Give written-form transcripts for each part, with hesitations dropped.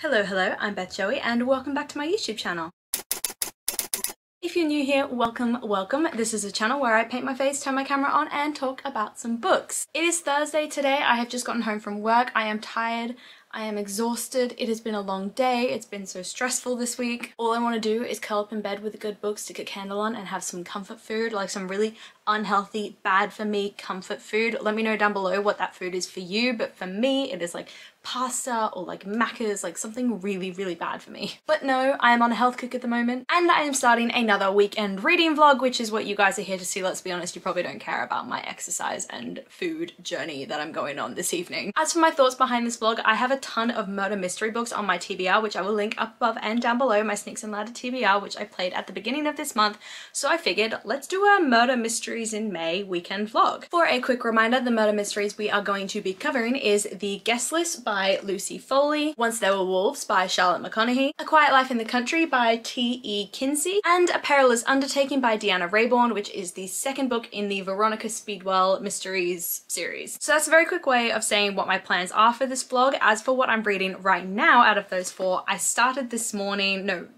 Hello, I'm Beth Joey and welcome back to my YouTube channel. If you're new here, welcome. This is a channel where I paint my face, turn my camera on and talk about some books. It is Thursday today. I have just gotten home from work. I am tired. I am exhausted. It has been a long day. It's been so stressful this week. All I want to do is curl up in bed with a good book, stick a candle on and have some comfort food, like some really unhealthy, bad for me comfort food. Let me know down below what that food is for you, but for me it is like pasta or like Macca's, like something really bad for me. But no, I am on a health kick at the moment and I am starting another weekend reading vlog, which is what you guys are here to see. Let's be honest, you probably don't care about my exercise and food journey that I'm going on this evening. As for my thoughts behind this vlog, I have a ton of murder mystery books on my TBR, which I will link up above and down below, my Snakes and Ladder TBR, which I played at the beginning of this month. So I figured let's do a murder mysteries in May weekend vlog. For a quick reminder, the murder mysteries we are going to be covering is The Guest List by Lucy Foley, Once There Were Wolves by Charlotte McConaghy, A Quiet Life in the Country by T.E. Kinsey, and A Perilous Undertaking by Deanna Raybourn, which is the second book in the Veronica Speedwell Mysteries series. So that's a very quick way of saying what my plans are for this vlog. As for what I'm reading right now out of those four, I started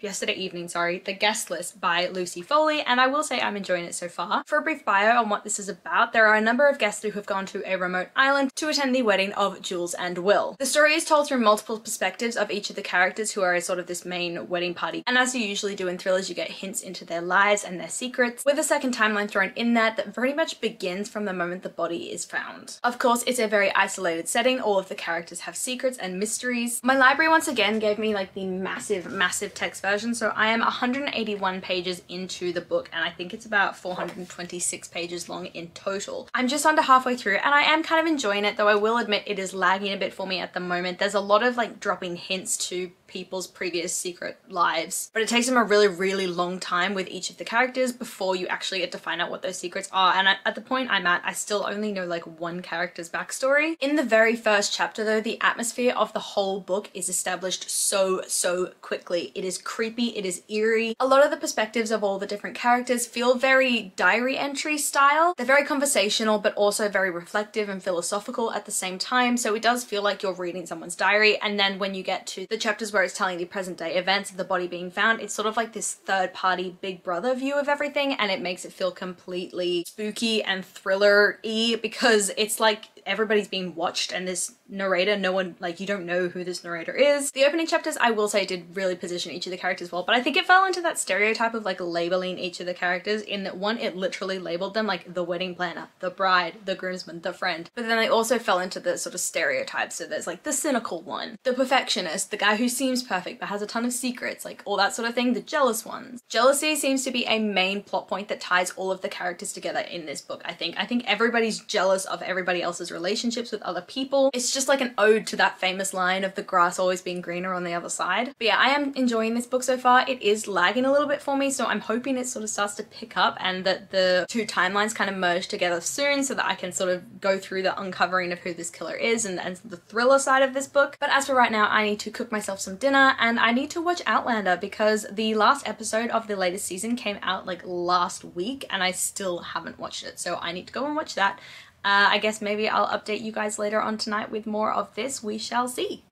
yesterday evening, sorry, The Guest List by Lucy Foley, and I will say I'm enjoying it so far. For a brief bio on what this is about, there are a number of guests who have gone to a remote island to attend the wedding of Jules and Will. The story is told through multiple perspectives of each of the characters who are sort of this main wedding party, and as you usually do in thrillers, you get hints into their lives and their secrets, with a second timeline thrown in that very much begins from the moment the body is found. Of course, it's a very isolated setting. All of the characters have secrets and mysteries. My library once again gave me like the massive text version, so I am 181 pages into the book and I think it's about 426 pages long in total. I'm just under halfway through and I am kind of enjoying it, though I will admit it is lagging a bit for me at the moment. There's a lot of like dropping hints to people's previous secret lives, but it takes them a really long time with each of the characters before you actually get to find out what those secrets are. And at the point I'm at, I still only know like one character's backstory. In the very first chapter though, the atmosphere of the whole book is established so quickly. It is creepy, it is eerie. A lot of the perspectives of all the different characters feel very diary entry style. They're very conversational but also very reflective and philosophical at the same time, so it does feel like you're reading someone's diary. And then when you get to the chapters where it's telling the present day events of the body being found, it's sort of like this third party Big Brother view of everything, and it makes it feel completely spooky and thriller-y because it's like everybody's being watched and this narrator, no one, like, you don't know who this narrator is. The opening chapters, I will say, did really position each of the characters well, but I think it fell into that stereotype of like labeling each of the characters, in that one, it literally labeled them like the wedding planner, the bride, the groomsman, the friend, but then they also fell into the sort of stereotypes. So there's like the cynical one, the perfectionist, the guy who seems perfect but has a ton of secrets, like all that sort of thing, the jealous ones. Jealousy seems to be a main plot point that ties all of the characters together in this book. I think everybody's jealous of everybody else's relationships with other people. It's just like an ode to that famous line of the grass always being greener on the other side. But yeah, I am enjoying this book so far. It is lagging a little bit for me, so I'm hoping it sort of starts to pick up and that the two timelines kind of merge together soon so that I can sort of go through the uncovering of who this killer is and the thriller side of this book. But as for right now, I need to cook myself some dinner and I need to watch Outlander because the last episode of the latest season came out like last week and I still haven't watched it, so I need to go and watch that. I guess maybe I'll update you guys later on tonight with more of this. We shall see.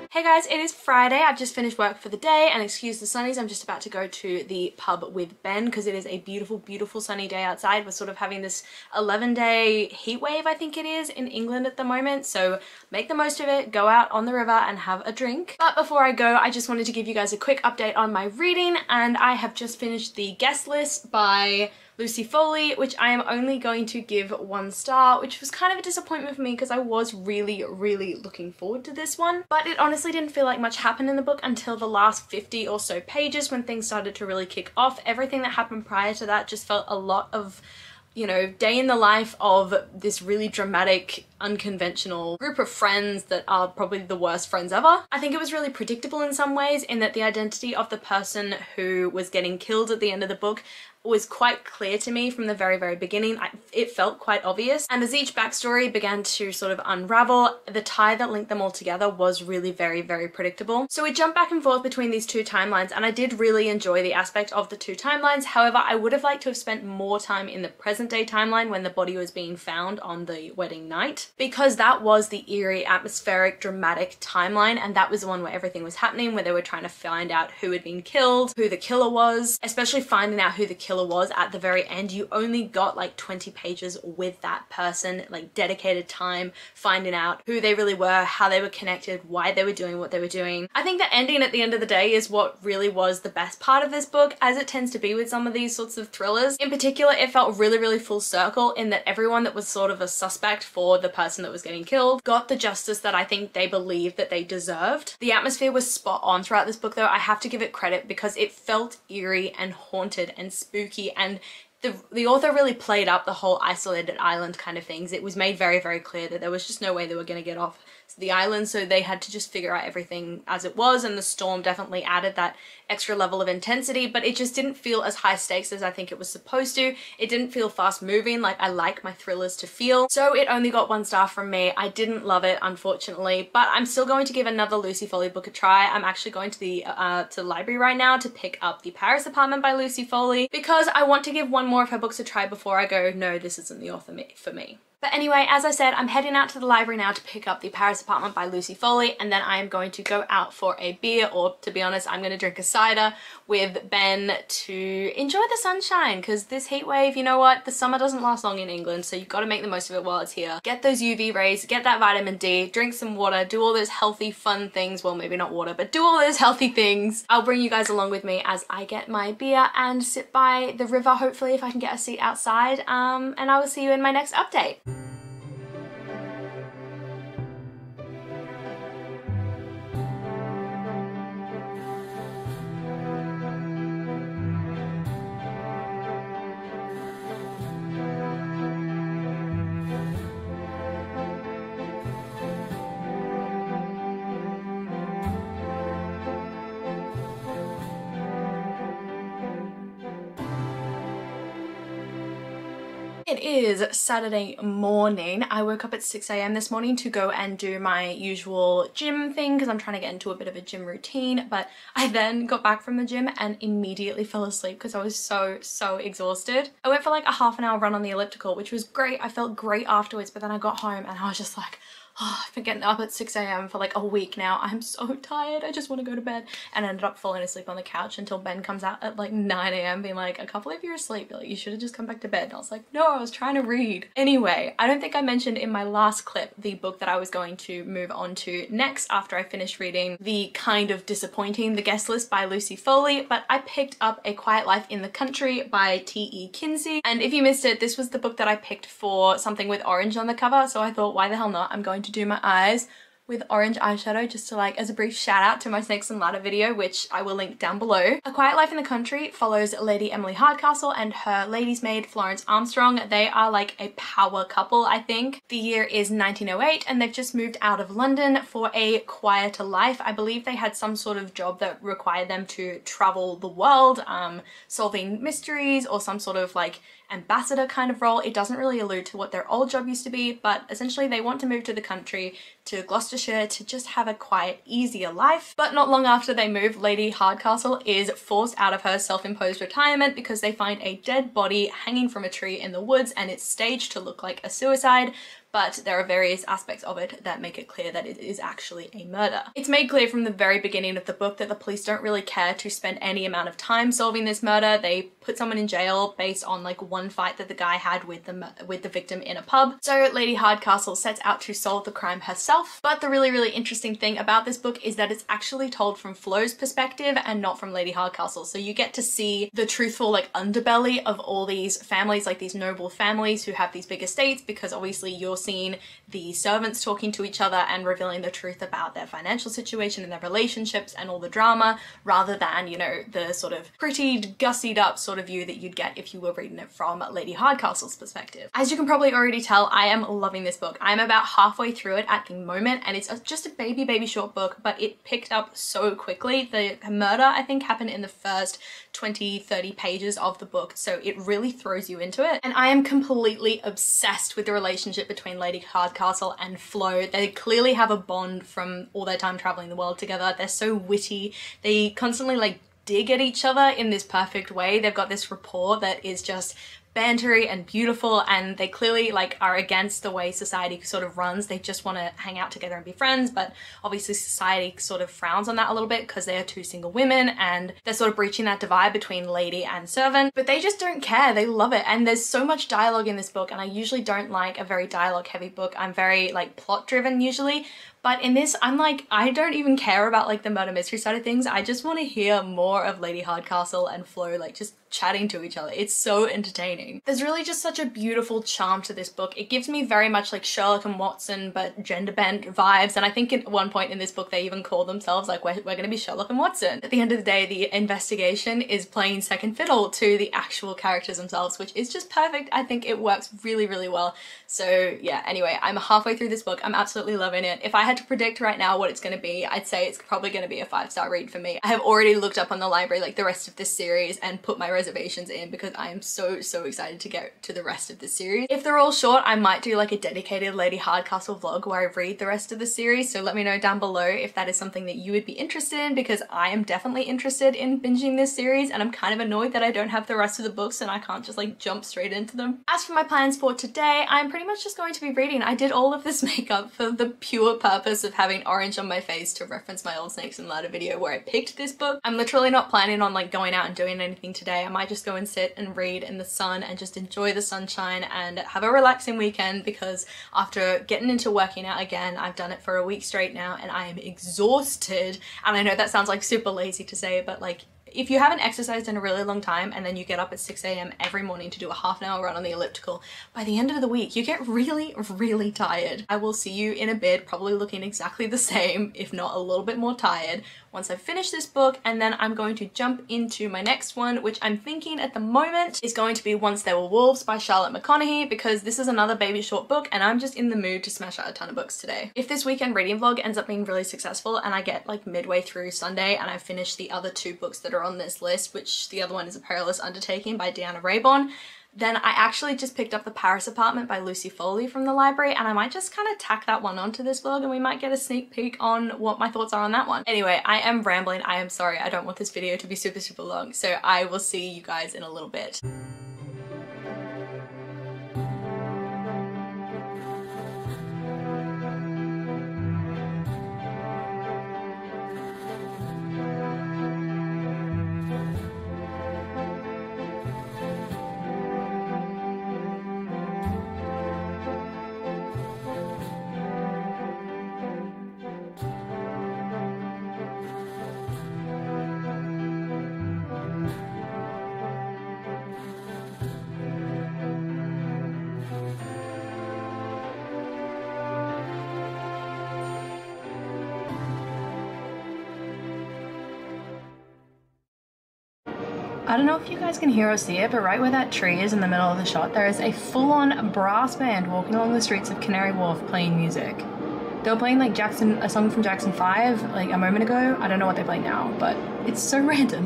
Hey guys, it is Friday. I've just finished work for the day and excuse the sunnies, I'm just about to go to the pub with Ben because it is a beautiful sunny day outside. We're sort of having this 11-day heat wave, I think it is, in England at the moment, so make the most of it, go out on the river and have a drink. But before I go, I just wanted to give you guys a quick update on my reading, and I have just finished The Guest List by Lucy Foley, which I am only going to give 1 star, which was kind of a disappointment for me because I was really looking forward to this one. But it honestly didn't feel like much happened in the book until the last 50 or so pages when things started to really kick off. Everything that happened prior to that just felt a lot of, you know, day in the life of this really dramatic unconventional group of friends that are probably the worst friends ever. I think it was really predictable in some ways, in that the identity of the person who was getting killed at the end of the book was quite clear to me from the very beginning. It felt quite obvious, and as each backstory began to sort of unravel, the tie that linked them all together was really very predictable. So we jumped back and forth between these two timelines, and I did really enjoy the aspect of the two timelines. However, I would have liked to have spent more time in the present day timeline when the body was being found on the wedding night, because that was the eerie, atmospheric, dramatic timeline, and that was the one where everything was happening, where they were trying to find out who had been killed, who the killer was, especially finding out who the killer was at the very end. You only got like 20 pages with that person, like dedicated time, finding out who they really were, how they were connected, why they were doing what they were doing. I think the ending at the end of the day is what really was the best part of this book, as it tends to be with some of these sorts of thrillers. In particular, it felt really full circle, in that everyone that was sort of a suspect for the person that was getting killed got the justice that I think they believed that they deserved. The atmosphere was spot on throughout this book though. I have to give it credit, because it felt eerie and haunted and spooky, and the author really played up the whole isolated island kind of things. It was made very clear that there was just no way they were going to get off the island, so they had to just figure out everything as it was, and the storm definitely added that extra level of intensity, but it just didn't feel as high stakes as I think it was supposed to. It didn't feel fast moving like I like my thrillers to feel, so it only got 1 star from me. I didn't love it, unfortunately, but I'm still going to give another Lucy Foley book a try. I'm actually going to the library right now to pick up The Paris Apartment by Lucy Foley, because I want to give one more of her books a try before I go, no, this isn't the author for me. But anyway, as I said, I'm heading out to the library now to pick up The Paris Apartment by Lucy Foley, and then I am going to go out for a beer, or to be honest, I'm going to drink a cider with Ben to enjoy the sunshine, because this heat wave, you know what, the summer doesn't last long in England, so you've got to make the most of it while it's here. Get those UV rays, get that vitamin D, drink some water, do all those healthy, fun things. Well, maybe not water, but do all those healthy things. I'll bring you guys along with me as I get my beer and sit by the river, hopefully, if I can get a seat outside, and I will see you in my next update. It is Saturday morning. I woke up at 6 AM this morning to go and do my usual gym thing, because I'm trying to get into a bit of a gym routine, but I then got back from the gym and immediately fell asleep because I was so exhausted. I went for like a half-an-hour run on the elliptical, which was great. I felt great afterwards, but then I got home and I was just like, oh, I've been getting up at 6 AM for like a week now. I'm so tired. I just want to go to bed. And I ended up falling asleep on the couch until Ben comes out at like 9 AM being like, I can't believe you're asleep. Like, you should have just come back to bed. And I was like, no, I was trying to read. Anyway, I don't think I mentioned in my last clip the book that I was going to move on to next after I finished reading the kind of disappointing The Guest List by Lucy Foley, but I picked up A Quiet Life in the Country by T.E. Kinsey. And if you missed it, this was the book that I picked for something with orange on the cover. So I thought, why the hell not? I'm going to do my eyes with orange eyeshadow, just to like, as a brief shout out to my Snakes and Ladder video, which I will link down below. A Quiet Life in the Country follows Lady Emily Hardcastle and her lady's maid Florence Armstrong. They are like a power couple, I think. The year is 1908 and they've just moved out of London for a quieter life. I believe they had some sort of job that required them to travel the world, solving mysteries or some sort of like ambassador kind of role. It doesn't really allude to what their old job used to be, but essentially they want to move to the country, to Gloucestershire, to just have a quiet, easier life. But not long after they move, Lady Hardcastle is forced out of her self-imposed retirement because they find a dead body hanging from a tree in the woods, and it's staged to look like a suicide. But there are various aspects of it that make it clear that it is actually a murder. It's made clear from the very beginning of the book that the police don't really care to spend any amount of time solving this murder. They put someone in jail based on like one fight that the guy had with the victim in a pub. So Lady Hardcastle sets out to solve the crime herself. But the really interesting thing about this book is that it's actually told from Flo's perspective and not from Lady Hardcastle. So you get to see the truthful like underbelly of all these families, like these noble families who have these big estates, because obviously you're scene, the servants talking to each other and revealing the truth about their financial situation and their relationships and all the drama, rather than, you know, the sort of pretty gussied up sort of view that you'd get if you were reading it from Lady Hardcastle's perspective. As you can probably already tell, I am loving this book. I'm about halfway through it at the moment, and it's just a baby short book, but it picked up so quickly. The murder, I think, happened in the first 20-30 pages of the book, so it really throws you into it. And I am completely obsessed with the relationship between Lady Hardcastle and Flo. They clearly have a bond from all their time traveling the world together. They're so witty. They constantly like dig at each other in this perfect way. They've got this rapport that is just bantery and beautiful, and they clearly like are against the way society sort of runs. They just want to hang out together and be friends, but obviously society sort of frowns on that a little bit because they are two single women and they're sort of breaching that divide between lady and servant, but they just don't care. They love it. And there's so much dialogue in this book, and I usually don't like a very dialogue heavy book. I'm very like plot driven usually, but in this, I'm like, I don't even care about like the murder mystery side of things. I just want to hear more of Lady Hardcastle and Flo like just chatting to each other. It's so entertaining. There's really just such a beautiful charm to this book. It gives me very much like Sherlock and Watson, but gender bent vibes. And I think at one point in this book, they even call themselves like, we're gonna be Sherlock and Watson. At the end of the day, the investigation is playing second fiddle to the actual characters themselves, which is just perfect. I think it works really, really well. So yeah, anyway, I'm halfway through this book. I'm absolutely loving it. If I had to predict right now what it's gonna be, I'd say it's probably gonna be a 5-star read for me. I have already looked up on the library like the rest of this series and put my reservations in because I am so excited to get to the rest of the series. If they're all short, I might do like a dedicated Lady Hardcastle vlog where I read the rest of the series, so let me know down below if that is something that you would be interested in, because I am definitely interested in binging this series, and I'm kind of annoyed that I don't have the rest of the books and I can't just like jump straight into them. As for my plans for today, I'm pretty much just going to be reading. I did all of this makeup for the pure purpose of having orange on my face to reference my old Snakes and Ladder video where I picked this book. I'm literally not planning on like going out and doing anything today. I might just go and sit and read in the sun and just enjoy the sunshine and have a relaxing weekend, because after getting into working out again, I've done it for a week straight now and I am exhausted. And I know that sounds like super lazy to say, but like, if you haven't exercised in a really long time and then you get up at 6 AM every morning to do a half-an-hour run on the elliptical, by the end of the week you get really tired. I will see you in a bit, probably looking exactly the same, if not a little bit more tired, once I finish this book, and then I'm going to jump into my next one, which I'm thinking at the moment is going to be Once There Were Wolves by Charlotte McConaghy, because this is another baby short book and I'm just in the mood to smash out a ton of books today. If this weekend reading vlog ends up being really successful and I get like midway through Sunday and I finish the other 2 books that are on this list, which the other one is A Perilous Undertaking by Deanna Raybourn, then I actually just picked up The Paris Apartment by Lucy Foley from the library, and I might just kind of tack that one onto this vlog and we might get a sneak peek on what my thoughts are on that one. Anyway, I am rambling. I am sorry. I don't want this video to be super long, so I will see you guys in a little bit. I don't know if you guys can hear or see it, but right where that tree is in the middle of the shot, there is a full-on brass band walking along the streets of Canary Wharf playing music. They were playing like a song from Jackson 5 like a moment ago. I don't know what they play now, but it's so random.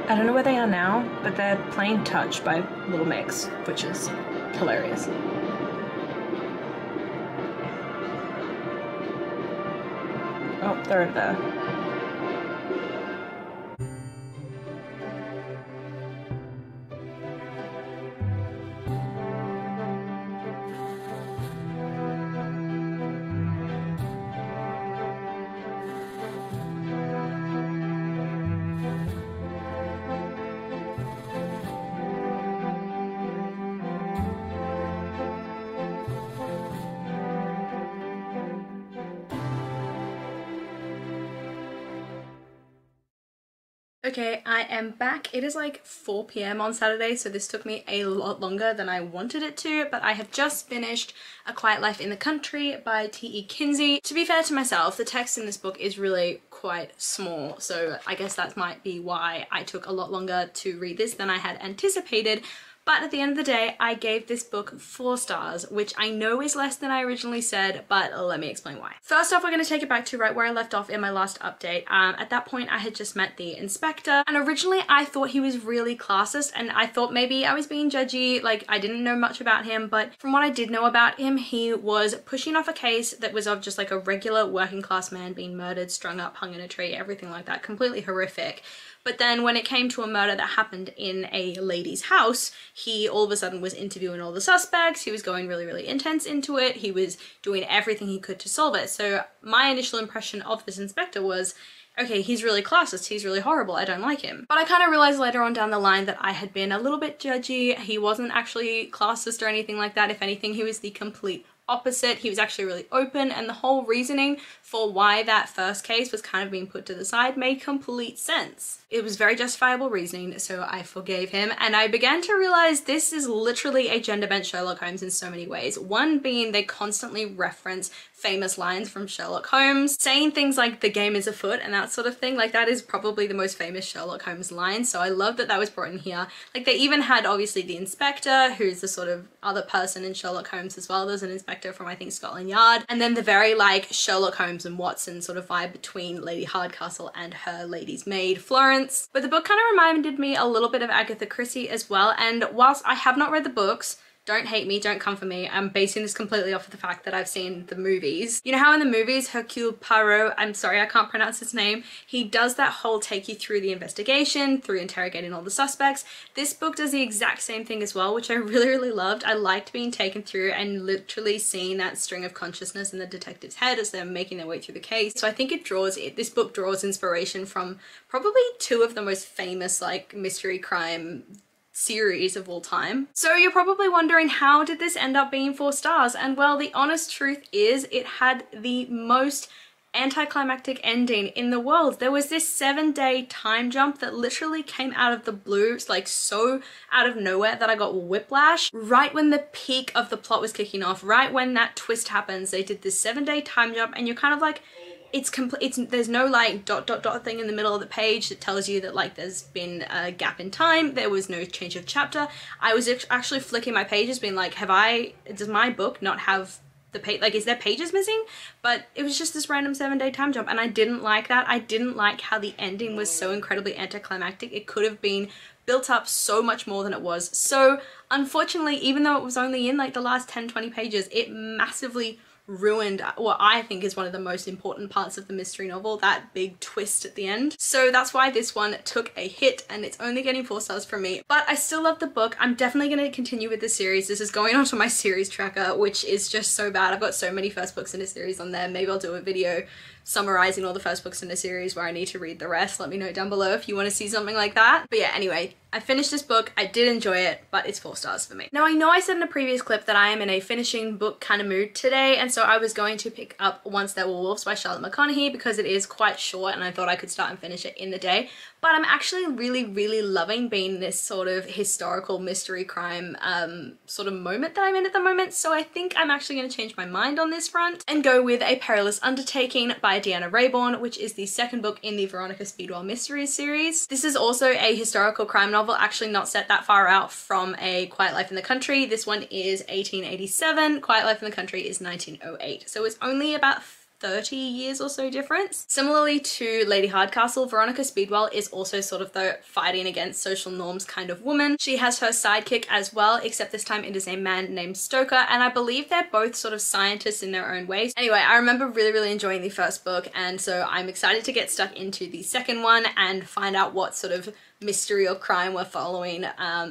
I don't know where they are now, but they're playing Touch by Little Mix, which is hilarious. Oh, they're over there. Okay, I am back. It is like 4 p.m. on Saturday, so this took me a lot longer than I wanted it to, but I have just finished A Quiet Life in the Country by T.E. Kinsey. To be fair to myself, the text in this book is really quite small, so I guess that might be why I took a lot longer to read this than I had anticipated. But at the end of the day, I gave this book 4 stars, which I know is less than I originally said, but let me explain why. First off, we're going to take it back to right where I left off in my last update. At that point, I had just met the inspector, and originally I thought he was really classist, and I thought maybe I was being judgy, like I didn't know much about him, but from what I did know about him, he was pushing off a case that was of just like a regular working class man being murdered, strung up, hung in a tree, everything like that, completely horrific. But then when it came to a murder that happened in a lady's house, he all of a sudden was interviewing all the suspects, he was going really, really intense into it, he was doing everything he could to solve it. So my initial impression of this inspector was, okay, he's really classist, he's really horrible, I don't like him. But I kind of realized later on down the line that I had been a little bit judgy. He wasn't actually classist or anything like that. If anything, he was the complete opposite. He was actually really open, and the whole reasoning for why that first case was kind of being put to the side made complete sense. It was very justifiable reasoning, so I forgave him, and I began to realize this is literally a gender-bent Sherlock Holmes in so many ways. One being they constantly reference famous lines from Sherlock Holmes, saying things like the game is afoot and that sort of thing. Like that is probably the most famous Sherlock Holmes line, so I love that that was brought in here. Like they even had obviously the inspector, who's the sort of other person in Sherlock Holmes as well. There's an inspector from I think Scotland Yard, and then the very like Sherlock Holmes and Watson sort of vibe between Lady Hardcastle and her lady's maid Florence. But the book kind of reminded me a little bit of Agatha Christie as well, and whilst I have not read the books, don't hate me, don't come for me, I'm basing this completely off of the fact that I've seen the movies. You know how in the movies, Hercule Poirot, I'm sorry I can't pronounce his name, he does that whole take you through the investigation, through interrogating all the suspects. This book does the exact same thing as well, which I really, really loved. I liked being taken through and literally seeing that string of consciousness in the detective's head as they're making their way through the case. So I think this book draws inspiration from probably 2 of the most famous like mystery crime series of all time. So you're probably wondering, how did this end up being 4 stars? And well, the honest truth is it had the most anticlimactic ending in the world. There was this 7-day time jump that literally came out of the blue, like so out of nowhere that I got whiplash. Right when the peak of the plot was kicking off, right when that twist happens, they did this 7-day time jump, and you're kind of like, there's no like ... thing in the middle of the page that tells you that like there's been a gap in time, there was no change of chapter. I was actually flicking my pages being like, does my book not have the page, like is there pages missing? But it was just this random 7-day time jump, and I didn't like that. I didn't like how the ending was so incredibly anticlimactic. It could have been built up so much more than it was. So unfortunately, even though it was only in like the last 10-20 pages, it massively ruined what I think is one of the most important parts of the mystery novel, that big twist at the end. So that's why this one took a hit, and it's only getting 4 stars from me. But I still love the book. I'm definitely going to continue with the series. This is going onto my series tracker, which is just so bad. I've got so many first books in a series on there. Maybe I'll do a video summarizing all the first books in a series where I need to read the rest. Let me know down below if you want to see something like that. But yeah, anyway, I finished this book. I did enjoy it, but it's 4 stars for me. Now, I know I said in a previous clip that I am in a finishing book kind of mood today, and so I was going to pick up Once There Were Wolves by Charlotte McConaghy because it is quite short and I thought I could start and finish it in the day. But I'm actually really, really loving being this sort of historical mystery crime sort of moment that I'm in at the moment. So I think I'm actually going to change my mind on this front and go with A Perilous Undertaking by Deanna Raybourn, which is the 2nd book in the Veronica Speedwell Mysteries series. This is also a historical crime novel, actually not set that far out from A Quiet Life in the Country. This one is 1887, Quiet Life in the Country is 1908. So it's only about 30 years or so difference. Similarly to Lady Hardcastle, Veronica Speedwell is also sort of the fighting against social norms kind of woman. She has her sidekick as well, except this time it is a man named Stoker, and I believe they're both sort of scientists in their own ways. Anyway, I remember really, really enjoying the first book, and so I'm excited to get stuck into the second one and find out what sort of mystery or crime we're following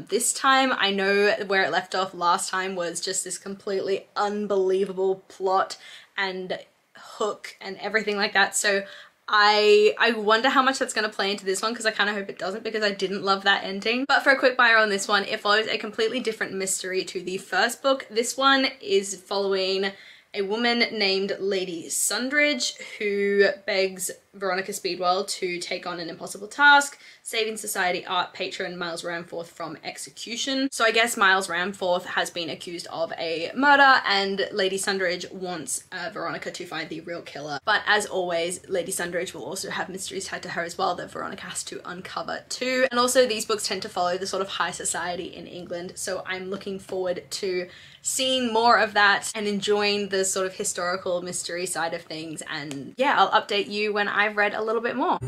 this time. I know where it left off last time was just this completely unbelievable plot and hook and everything like that, so I wonder how much that's going to play into this one, because I kind of hope it doesn't, because I didn't love that ending. But for a quick bio on this one, it follows a completely different mystery to the first book. This one is following a woman named Lady Sundridge, who begs Veronica Speedwell to take on an impossible task, saving society art patron Miles Ramforth from execution. So I guess Miles Ramforth has been accused of a murder and Lady Sundridge wants Veronica to find the real killer. But as always, Lady Sundridge will also have mysteries tied to her as well that Veronica has to uncover too. And also these books tend to follow the sort of high society in England, so I'm looking forward to seeing more of that and enjoying the sort of historical mystery side of things. And yeah, I'll update you when I've read a little bit more.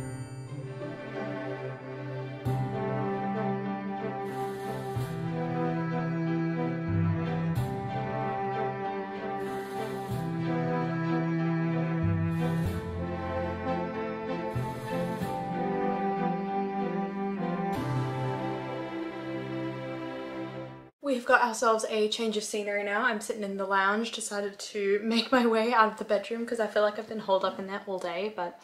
We've got ourselves a change of scenery now. I'm sitting in the lounge, decided to make my way out of the bedroom because I feel like I've been holed up in there all day. But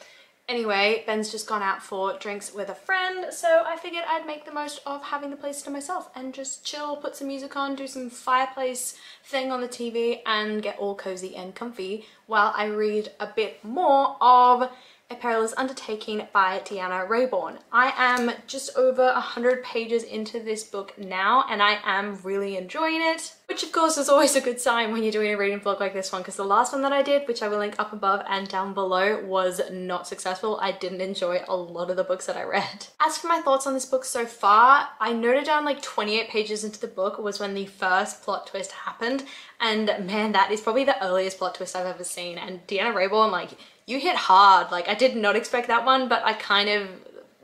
anyway, Ben's just gone out for drinks with a friend, so I figured I'd make the most of having the place to myself and just chill, put some music on, do some fireplace thing on the TV and get all cozy and comfy while I read a bit more of A Perilous Undertaking by Deanna Raybourn. I am just over 100 pages into this book now and I am really enjoying it, which of course is always a good sign when you're doing a reading vlog like this one, because the last one that I did, which I will link up above and down below, was not successful. I didn't enjoy a lot of the books that I read. As for my thoughts on this book so far, I noted down like 28 pages into the book was when the first plot twist happened, and man, that is probably the earliest plot twist I've ever seen. And Deanna Raybourn, like, you hit hard. Like, I did not expect that one, but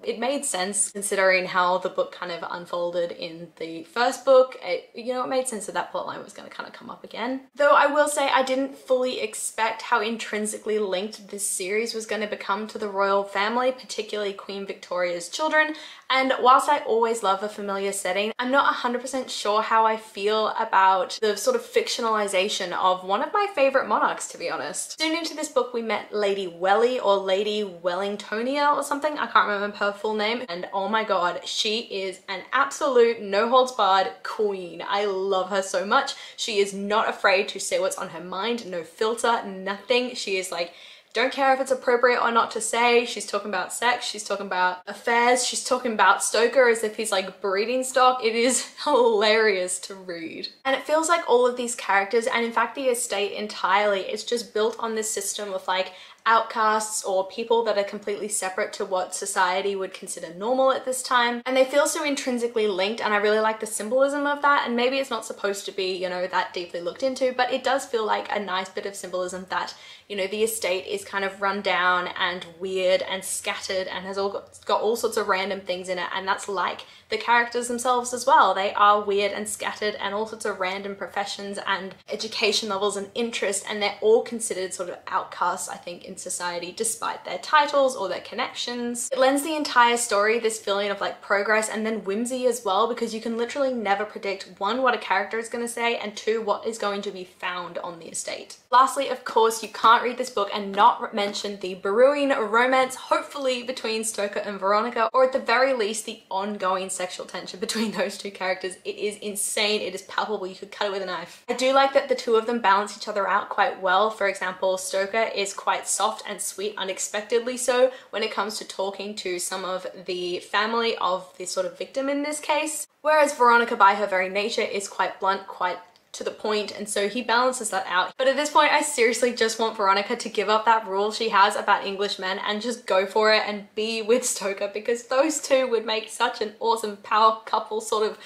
it made sense considering how the book kind of unfolded in the first book. You know, it made sense that that plotline was going to kind of come up again. Though I will say I didn't fully expect how intrinsically linked this series was going to become to the royal family, particularly Queen Victoria's children. And whilst I always love a familiar setting, I'm not 100% sure how I feel about the sort of fictionalization of one of my favorite monarchs, to be honest. Soon into this book, we met Lady Welly or Lady Wellingtonia or something. I can't remember her full name. And oh my God, she is an absolute no holds barred queen. I love her so much. She is not afraid to say what's on her mind, no filter, nothing. She is like, don't care if it's appropriate or not to say. She's talking about sex, she's talking about affairs, she's talking about Stoker as if he's like breeding stock. It is hilarious to read. And it feels like all of these characters, and in fact the estate entirely, it's just built on this system of like outcasts or people that are completely separate to what society would consider normal at this time. And they feel so intrinsically linked, and I really like the symbolism of that. And maybe it's not supposed to be, you know, that deeply looked into, but it does feel like a nice bit of symbolism that, you know, the estate is kind of run down and weird and scattered and has got all sorts of random things in it. And that's like the characters themselves as well. They are weird and scattered and all sorts of random professions and education levels and interests, and they're all considered sort of outcasts, I think, in society despite their titles or their connections. It lends the entire story this feeling of like progress and then whimsy as well, because you can literally never predict, one, what a character is going to say, and two, what is going to be found on the estate. Lastly, of course, you can't read this book and not mention the brewing romance, hopefully between Stoker and Veronica, or at the very least the ongoing sexual tension between those two characters. It is insane, it is palpable, you could cut it with a knife. I do like that the two of them balance each other out quite well. For example, Stoker is quite soft and sweet, unexpectedly so, when it comes to talking to some of the family of the sort of victim in this case, whereas Veronica by her very nature is quite blunt, quite to the point, and so he balances that out. But at this point, I seriously just want Veronica to give up that rule she has about English men and just go for it and be with Stoker, because those two would make such an awesome power couple sort of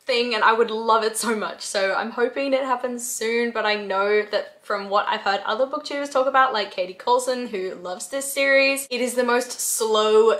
thing, and I would love it so much. So I'm hoping it happens soon, but I know that from what I've heard other booktubers talk about, like Katie Coulson, who loves this series, it is the most slow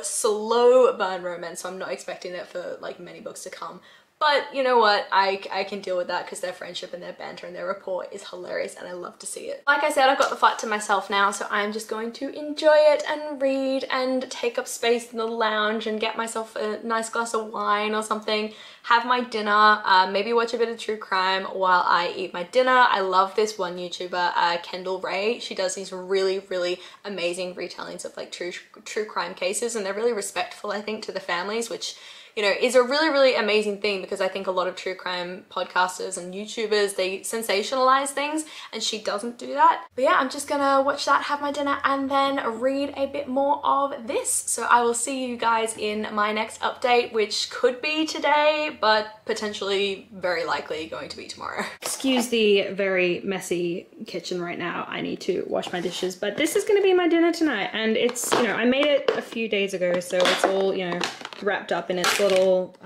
burn romance, so I'm not expecting it for like many books to come. But you know what, I can deal with that because their friendship and their banter and their rapport is hilarious and I love to see it. Like I said, I've got the flat to myself now, so I'm just going to enjoy it and read and take up space in the lounge and get myself a nice glass of wine or something, have my dinner, maybe watch a bit of true crime while I eat my dinner. I love this one YouTuber, Kendall Ray. She does these really amazing retellings of like true crime cases, and they're really respectful, I think, to the families, which you know, is a really, really amazing thing, because I think a lot of true crime podcasters and YouTubers, they sensationalize things, and she doesn't do that. But yeah, I'm just gonna watch that, have my dinner, and then read a bit more of this. So I will see you guys in my next update, which could be today, but potentially very likely going to be tomorrow. Excuse the very messy kitchen right now. I need to wash my dishes, but this is gonna be my dinner tonight, and it's, you know, I made it a few days ago, so it's all, you know, wrapped up in its little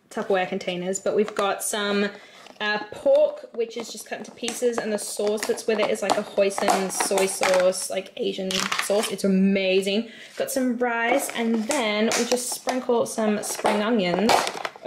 Tupperware containers. But we've got some pork, which is just cut into pieces, and the sauce that's with it is like a hoisin soy sauce, like Asian sauce. It's amazing. Got some rice, and then we just sprinkle some spring onions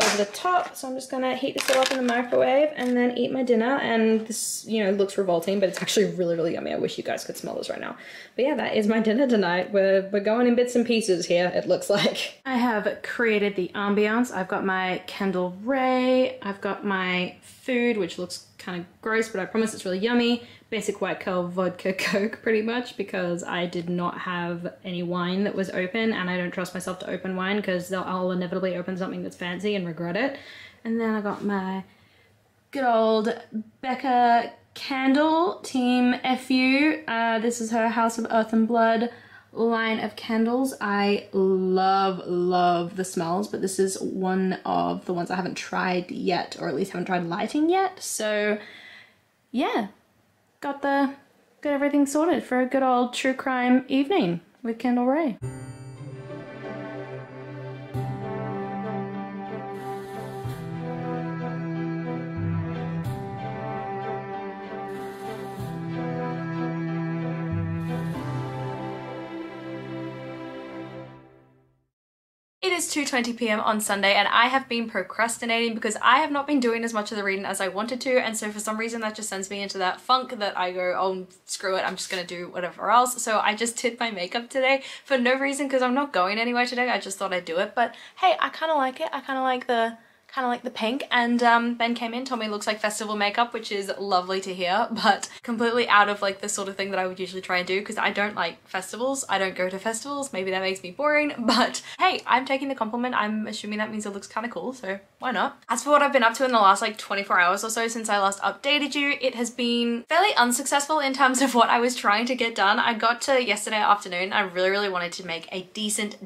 over the top. So I'm just gonna heat this all up in the microwave and then eat my dinner. And this, you know, looks revolting, but it's actually really, really yummy. I wish you guys could smell this right now. But yeah, that is my dinner tonight. We're going in bits and pieces here, it looks like. I have created the ambiance. I've got my candle ray. I've got my food, which looks kind of gross, but I promise it's really yummy. Basic white Curl vodka Coke, pretty much, because I did not have any wine that was open, and I don't trust myself to open wine because I'll inevitably open something that's fancy and regret it. And then I got my good old Becca candle, Team FU. This is her House of Earth and Blood line of candles. I love the smells, but this is one of the ones I haven't tried yet, or at least haven't tried lighting yet. So yeah, got everything sorted for a good old true crime evening with Candle Ray. It is 2:20 p.m. on Sunday, and I have been procrastinating because I have not been doing as much of the reading as I wanted to, and so for some reason that just sends me into that funk that I go, oh screw it, I'm just gonna do whatever else. So I just did my makeup today for no reason, because I'm not going anywhere today. I just thought I'd do it. But hey, I kind of like it. I kind of like the pink, and Ben came in, told me it looks like festival makeup, which is lovely to hear, but completely out of like the sort of thing that I would usually try and do, because I don't like festivals. I don't go to festivals. Maybe that makes me boring, but hey, I'm taking the compliment. I'm assuming that means it looks kind of cool, so why not? As for what I've been up to in the last like 24 hours or so since I last updated you, it has been fairly unsuccessful in terms of what I was trying to get done. I got to yesterday afternoon. I really wanted to make a decent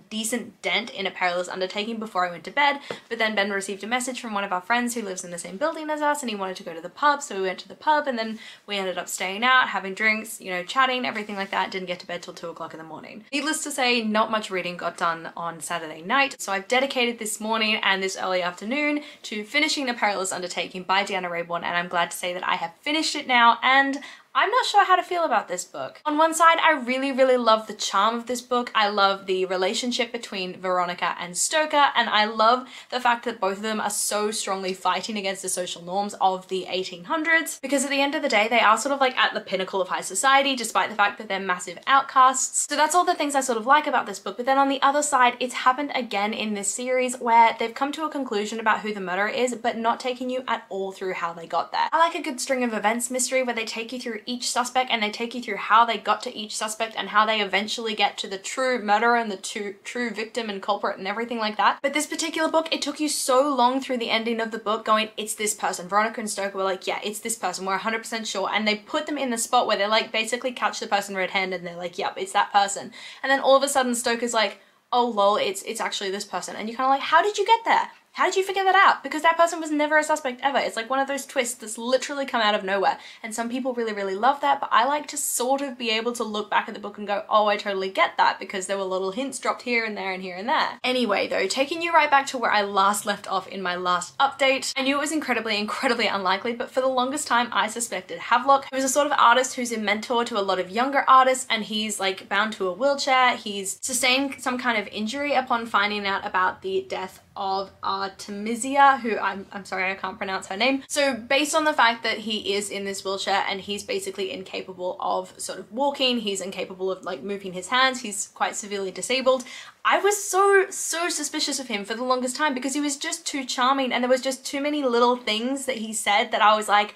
dent in a Perilous Undertaking before I went to bed, but then Ben received a message from one of our friends who lives in the same building as us, and he wanted to go to the pub, so we went to the pub, and then we ended up staying out, having drinks, you know, chatting, everything like that. Didn't get to bed till 2 o'clock in the morning. Needless to say, not much reading got done on Saturday night, so I've dedicated this morning and this early afternoon to finishing The Perilous Undertaking by Deanna Raybourn, and I'm glad to say that I have finished it now, and I'm not sure how to feel about this book. On one side, I really love the charm of this book. I love the relationship between Veronica and Stoker, and I love the fact that both of them are so strongly fighting against the social norms of the 1800s, because at the end of the day, they are sort of like at the pinnacle of high society, despite the fact that they're massive outcasts. So that's all the things I sort of like about this book. But then on the other side, it's happened again in this series where they've come to a conclusion about who the murderer is, but not taking you at all through how they got there. I like a good string of events mystery where they take you through each suspect, and they take you through how they got to each suspect and how they eventually get to the true murderer and the true victim and culprit and everything like that. But this particular book, it took you so long through the ending of the book going, it's this person. Veronica and Stoker were like, yeah, it's this person, we're 100% sure, and they put them in the spot where they like basically catch the person red-handed, and they're like, yep, it's that person. And then all of a sudden Stoker's like, oh lol, it's actually this person, and you're kind of like, how did you get there? How did you figure that out? Because that person was never a suspect ever. It's like one of those twists that's literally come out of nowhere. And some people really love that, but I like to sort of be able to look back at the book and go, oh, I totally get that, because there were little hints dropped here and there and here and there. Anyway though, taking you right back to where I last left off in my last update, I knew it was incredibly unlikely, but for the longest time I suspected Havelock, who is a sort of artist who's a mentor to a lot of younger artists, and he's like bound to a wheelchair. He's sustained some kind of injury upon finding out about the death of Artemisia, who I'm sorry, I can't pronounce her name. So based on the fact that he is in this wheelchair and he's basically incapable of sort of walking, he's incapable of like moving his hands, he's quite severely disabled, I was so suspicious of him for the longest time because he was just too charming, and there was just too many little things that he said that I was like,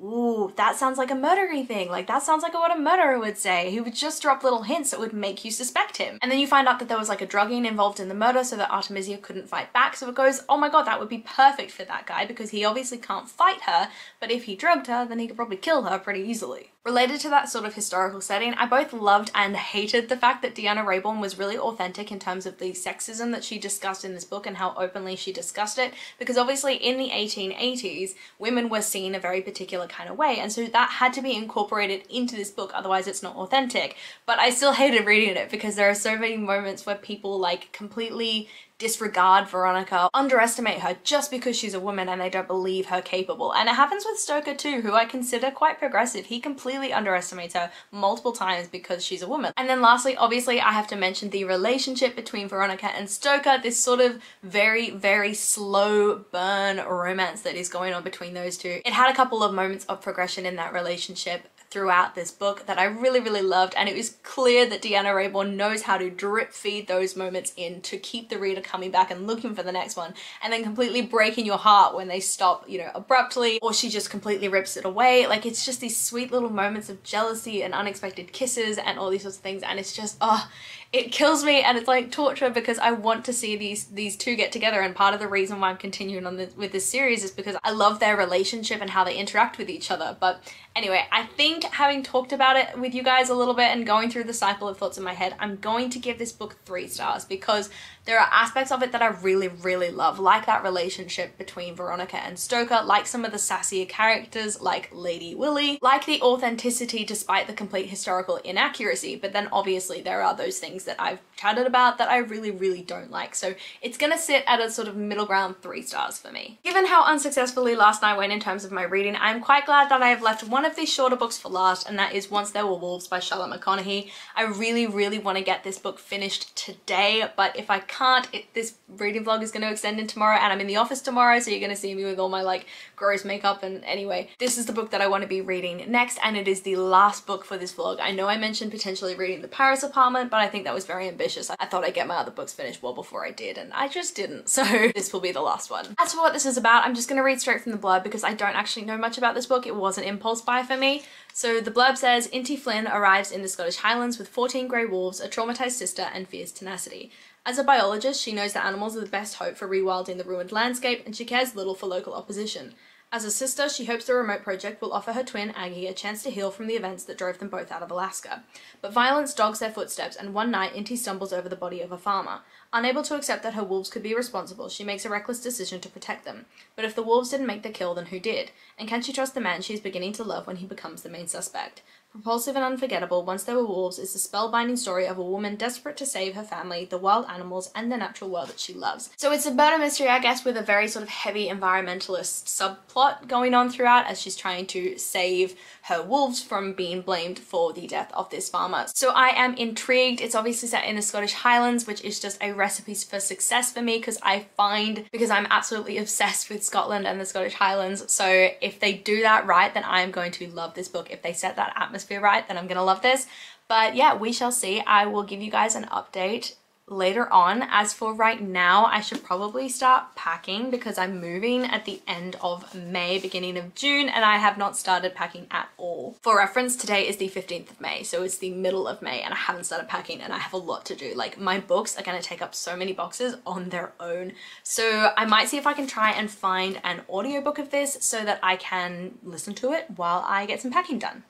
ooh, that sounds like a murdery thing. Like, that sounds like what a murderer would say. He would just drop little hints that would make you suspect him. And then you find out that there was like a drugging involved in the murder so that Artemisia couldn't fight back. So it goes, oh my god, that would be perfect for that guy because he obviously can't fight her, but if he drugged her, then he could probably kill her pretty easily. Related to that sort of historical setting, I both loved and hated the fact that Deanna Raybourn was really authentic in terms of the sexism that she discussed in this book and how openly she discussed it, because obviously in the 1880s, women were seen a very particular kind of way, and so that had to be incorporated into this book, otherwise it's not authentic. But I still hated reading it because there are so many moments where people like completely disregard Veronica, underestimate her just because she's a woman and they don't believe her capable. And it happens with Stoker too, who I consider quite progressive. He completely underestimates her multiple times because she's a woman. And then lastly, obviously I have to mention the relationship between Veronica and Stoker, this sort of very, very slow burn romance that is going on between those two. It had a couple of moments of progression in that relationship throughout this book that I really, really loved, and it was clear that Deanna Raybourn knows how to drip feed those moments in to keep the reader coming back and looking for the next one, and then completely breaking your heart when they stop, you know, abruptly, or she just completely rips it away. Like, it's just these sweet little moments of jealousy and unexpected kisses and all these sorts of things, and it's just, oh, it kills me, and it's like torture because I want to see these two get together. And part of the reason why I'm continuing on with this series is because I love their relationship and how they interact with each other. But anyway, I think having talked about it with you guys a little bit and going through the cycle of thoughts in my head, I'm going to give this book 3 stars because there are aspects of it that I really, really love, like that relationship between Veronica and Stoker, like some of the sassier characters like Lady Willy, like the authenticity despite the complete historical inaccuracy. But then obviously there are those things that I've chatted about that I really, really don't like. So it's gonna sit at a sort of middle ground 3 stars for me. Given how unsuccessfully last night went in terms of my reading, I'm quite glad that I have left one of these shorter books for last, and that is Once There Were Wolves by Charlotte McConaghy. I really, really want to get this book finished today, but if I can't, this reading vlog is going to extend in tomorrow, and I'm in the office tomorrow, so you're going to see me with all my like gross makeup. And anyway, this is the book that I want to be reading next, and it is the last book for this vlog. I know I mentioned potentially reading The Paris Apartment, but I think that was very ambitious. I thought I'd get my other books finished well before I did, and I just didn't, so this will be the last one. As for what this is about, I'm just going to read straight from the blurb because I don't actually know much about this book. It was an impulse buy for me. So the blurb says, Inti Flynn arrives in the Scottish Highlands with 14 grey wolves, a traumatised sister, and fierce tenacity. As a biologist, she knows that animals are the best hope for rewilding the ruined landscape, and she cares little for local opposition. As a sister, she hopes the remote project will offer her twin, Aggie, a chance to heal from the events that drove them both out of Alaska. But violence dogs their footsteps, and one night Inti stumbles over the body of a farmer. Unable to accept that her wolves could be responsible, she makes a reckless decision to protect them. But if the wolves didn't make the kill, then who did? And can she trust the man she is beginning to love when he becomes the main suspect? Propulsive and unforgettable, Once There Were Wolves is the spellbinding story of a woman desperate to save her family, the wild animals, and the natural world that she loves. So it's a murder mystery, I guess, with a very sort of heavy environmentalist subplot going on throughout as she's trying to save her wolves from being blamed for the death of this farmer. So I am intrigued. It's obviously set in the Scottish Highlands, which is just a recipe for success for me because I'm absolutely obsessed with Scotland and the Scottish Highlands. So if they do that right, then I am going to love this book. If they set that atmosphere right, then I'm gonna love this. But yeah, we shall see. I will give you guys an update later on. As for right now, I should probably start packing because I'm moving at the end of May, beginning of June, and I have not started packing at all. For reference, today is the 15th of May, so it's the middle of May and I haven't started packing, and I have a lot to do. Like, my books are gonna take up so many boxes on their own. So I might see if I can try and find an audiobook of this so that I can listen to it while I get some packing done.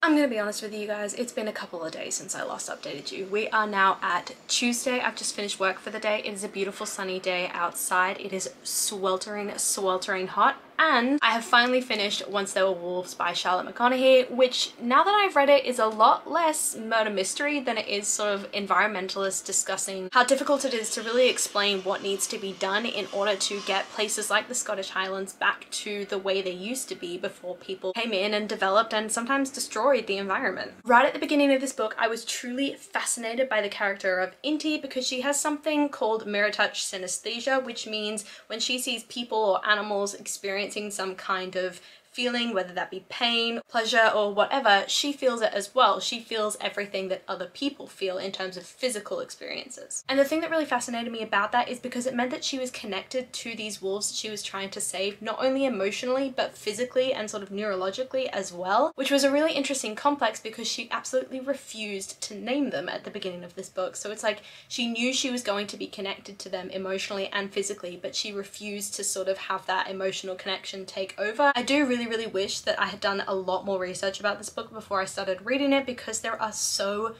I'm gonna be honest with you guys, it's been a couple of days since I last updated you. We are now at Tuesday. I've just finished work for the day. It is a beautiful sunny day outside. It is sweltering, sweltering hot. And I have finally finished Once There Were Wolves by Charlotte McConaghy, which now that I've read it is a lot less murder mystery than it is sort of environmentalists discussing how difficult it is to really explain what needs to be done in order to get places like the Scottish Highlands back to the way they used to be before people came in and developed and sometimes destroyed the environment. Right at the beginning of this book, I was truly fascinated by the character of Inti because she has something called mirror touch synesthesia, which means when she sees people or animals experiencing some kind of feeling, whether that be pain, pleasure, or whatever, she feels it as well. She feels everything that other people feel in terms of physical experiences. And the thing that really fascinated me about that is because it meant that she was connected to these wolves that she was trying to save, not only emotionally, but physically and sort of neurologically as well, which was a really interesting complex because she absolutely refused to name them at the beginning of this book. So it's like she knew she was going to be connected to them emotionally and physically, but she refused to sort of have that emotional connection take over. I do really wish that I had done a lot more research about this book before I started reading it because there are so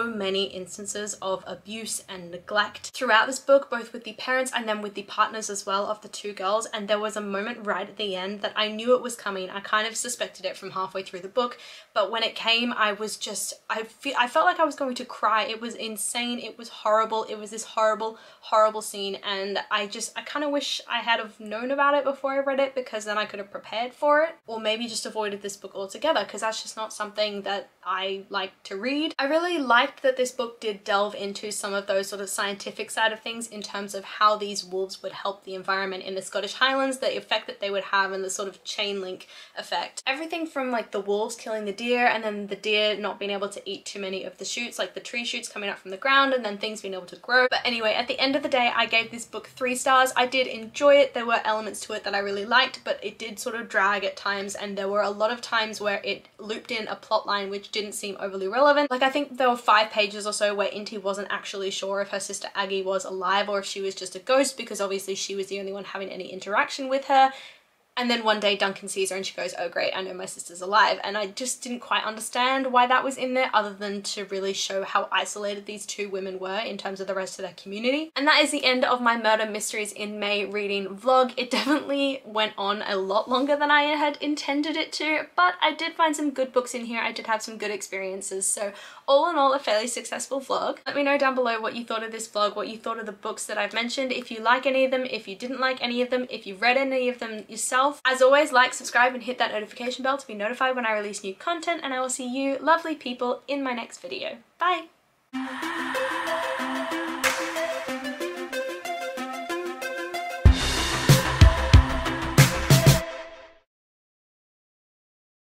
many instances of abuse and neglect throughout this book, both with the parents and then with the partners as well of the two girls. And there was a moment right at the end that I knew it was coming. I kind of suspected it from halfway through the book, but when it came, I was just, I felt like I was going to cry. It was insane. It was horrible. It was this horrible scene, and I kind of wish I had have known about it before I read it, because then I could have prepared for it, or maybe just avoided this book altogether, because that's just not something that I like to read. I really liked that this book did delve into some of those sort of scientific side of things in terms of how these wolves would help the environment in the Scottish Highlands, the effect that they would have, and the sort of chain link effect. Everything from like the wolves killing the deer, and then the deer not being able to eat too many of the shoots, like the tree shoots coming up from the ground, and then things being able to grow. But anyway, at the end of the day, I gave this book 3 stars. I did enjoy it. There were elements to it that I really liked, but it did sort of drag at times, and there were a lot of times where it looped in a plot line which didn't seem overly relevant. Like I think there were 5 pages or so where Inti wasn't actually sure if her sister Aggie was alive or if she was just a ghost, because obviously she was the only one having any interaction with her. And then one day Duncan sees her and she goes, oh great, I know my sister's alive. And I just didn't quite understand why that was in there, other than to really show how isolated these 2 women were in terms of the rest of their community. And that is the end of my Murder Mysteries in May reading vlog. It definitely went on a lot longer than I had intended it to, but I did find some good books in here. I did have some good experiences. So all in all, a fairly successful vlog. Let me know down below what you thought of this vlog, what you thought of the books that I've mentioned, if you like any of them, if you didn't like any of them, if you've read any of them yourself. As always, like, subscribe, and hit that notification bell to be notified when I release new content, and I will see you lovely people in my next video. Bye!